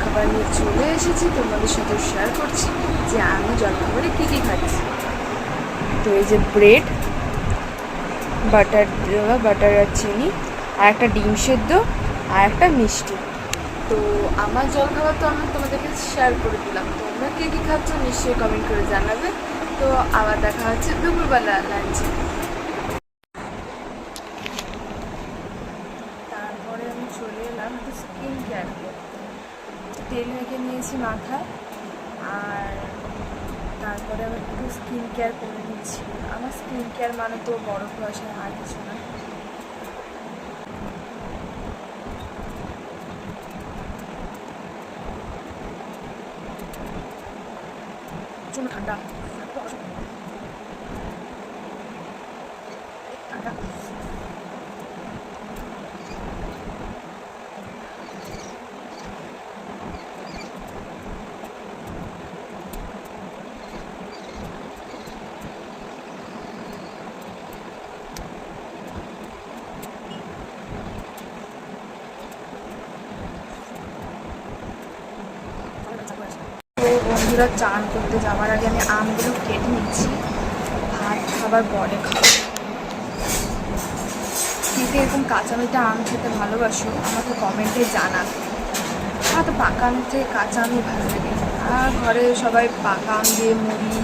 জলখাবার নিয়ে চলে এসেছি, তোমাদের সাথে শেয়ার করছি যে আমি জলখাবারে কী কী খাচ্ছি। তো এই যে ব্রেড, বাটার আর চিনি, আর একটা ডিম সেদ্ধ, আর একটা মিষ্টি। তো আমার জলখাবার তো আমি তোমাদেরকে শেয়ার করে দিলাম, তোমরা কে কী খাচ্ছ নিশ্চয়ই কমেন্ট করে জানাবে। তো আবার দেখা হচ্ছে দুপুরবেলা লাঞ্চে। তারপরে আমি চলে এলাম একটু স্কিন কেয়ার করতে। তেল মেখে নিয়েছি মাথায়, আর তারপরে আমি একটু স্কিন কেয়ার করে নিচ্ছি। আমার স্কিন কেয়ার মানে তো বড় কুয়াশা, আর কিছু না। ঠান্ডা ঠান্ডা। তো বন্ধুরা, চান করতে যাওয়ার আগে আমি আমগুলো কেটে নিচ্ছি, ভাত খাবার পরে খাবো। কে কে এরকম কাঁচা মিঠা আম খেতে ভালোবাসো আমাকে কমেন্টে জানাবে। আমার তো পাকা আমের থেকে কাঁচা আমই ভালো লাগে। আর ঘরে সবাই পাকা আম দিয়ে মুড়ি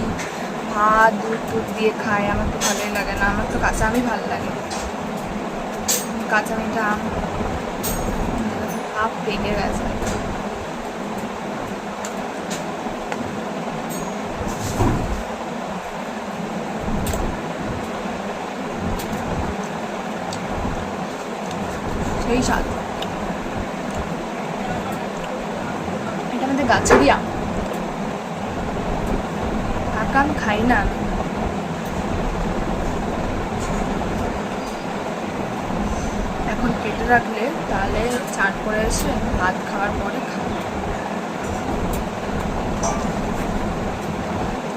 ভাত দুধ দিয়ে খায়, আমার তো ভালোই লাগে না। আমার তো কাঁচা আমই ভালো লাগে। কাঁচা মিঠা আম হাফ পেকে গেছে। সেই স্বাদ। এটা আমাদের গাছেরই আম, পাকা আম খাই না আমি। এখন কেটে রাখলে তাহলে চান করে এসে ভাত খাওয়ার পরে খাবো।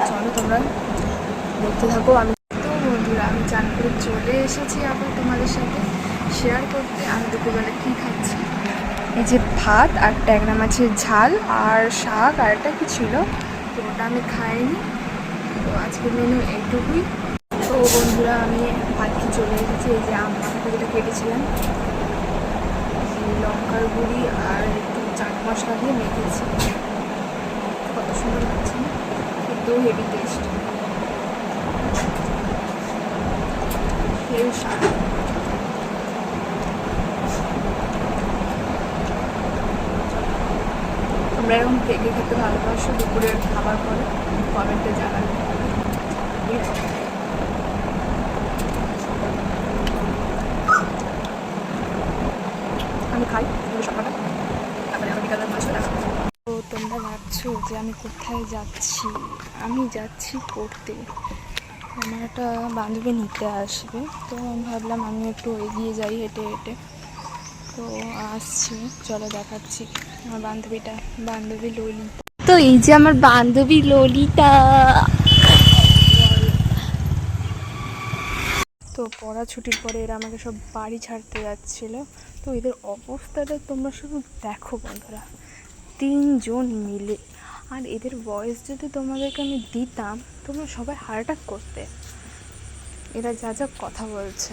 চলো তোমরা দেখতে থাকো। আমি তো বন্ধুরা, আমি চান করে চলে এসেছি আবার তোমাদের সাথে শেয়ার করতে আমি দুপুরবেলা কী খাচ্ছি। এই যে ভাত আর ট্যাংরা মাছের ঝাল আর শাক আর একটা কি ছিল, তো ওটা আমি খাইনি। তো আজকের মেনু এইটুকুই। তো বন্ধুরা, আমি ভাত খেয়ে চলে এসেছি। এই যে আম মাথাটা যেটা কেটেছিলাম, লঙ্কার গুঁড়ি আর একটু চাট মশলা দিয়ে মেখেছি। কত সুন্দর লাগছে না, কিন্তু হেভি টেস্ট, হেভি স্বাদ। তোমরা এরকম কেকে খেতে ভালোবাসো দুপুরের খাবার পরে কমেন্টে জানাবে। আমি খাই সকালটা, তারপরে আমি বিকালের মাছ দেখা। তো তোমরা ভাবছো যে আমি কোথায় যাচ্ছি। আমি যাচ্ছি পড়তে, আমার একটা বান্ধবী নিতে আসবে। তো আমি ভাবলাম আমি একটু এগিয়ে যাই হেঁটে হেঁটে। তো আসছি, চলো দেখাচ্ছি আমার বান্ধবী ললিতা। তো এই যে আমার বান্ধবী ললিতা। তো পড়া ছুটির পরে এরা আমাকে সব বাড়ি ছাড়তে যাচ্ছিল। তো এদের অবস্থাটা তোমরা শুধু দেখো বন্ধুরা, 3 জন মিলে। আর এদের ভয়েস যদি তোমাদেরকে আমি দিতাম, তোমরা সবাই হার্ট অ্যাটাক করতে। এরা যা যা কথা বলছে,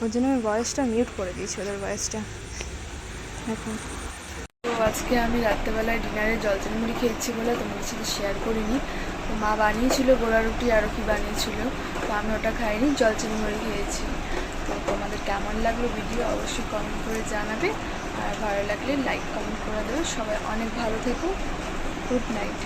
ওর জন্য আমি ভয়েসটা মিউট করে দিয়েছি, ওদের ভয়েসটা এখন। তো আজকে আমি রাত্রেবেলায় ডিনারে জলচিনি মুড়ি খেয়েছি বলে তোমাদের সাথে শেয়ার করিনি। তো মা বানিয়েছিল গোড়া রুটি, আরও কি বানিয়েছিল, তো আমি ওটা খাইনি, জলচিনি মুড়ি খেয়েছি। তো তোমাদের কেমন লাগলো ভিডিও অবশ্যই কমেন্ট করে জানাবে, আর ভালো লাগলে লাইক কমেন্ট করে দেবে। সবাই অনেক ভালো থেকো, গুড নাইট।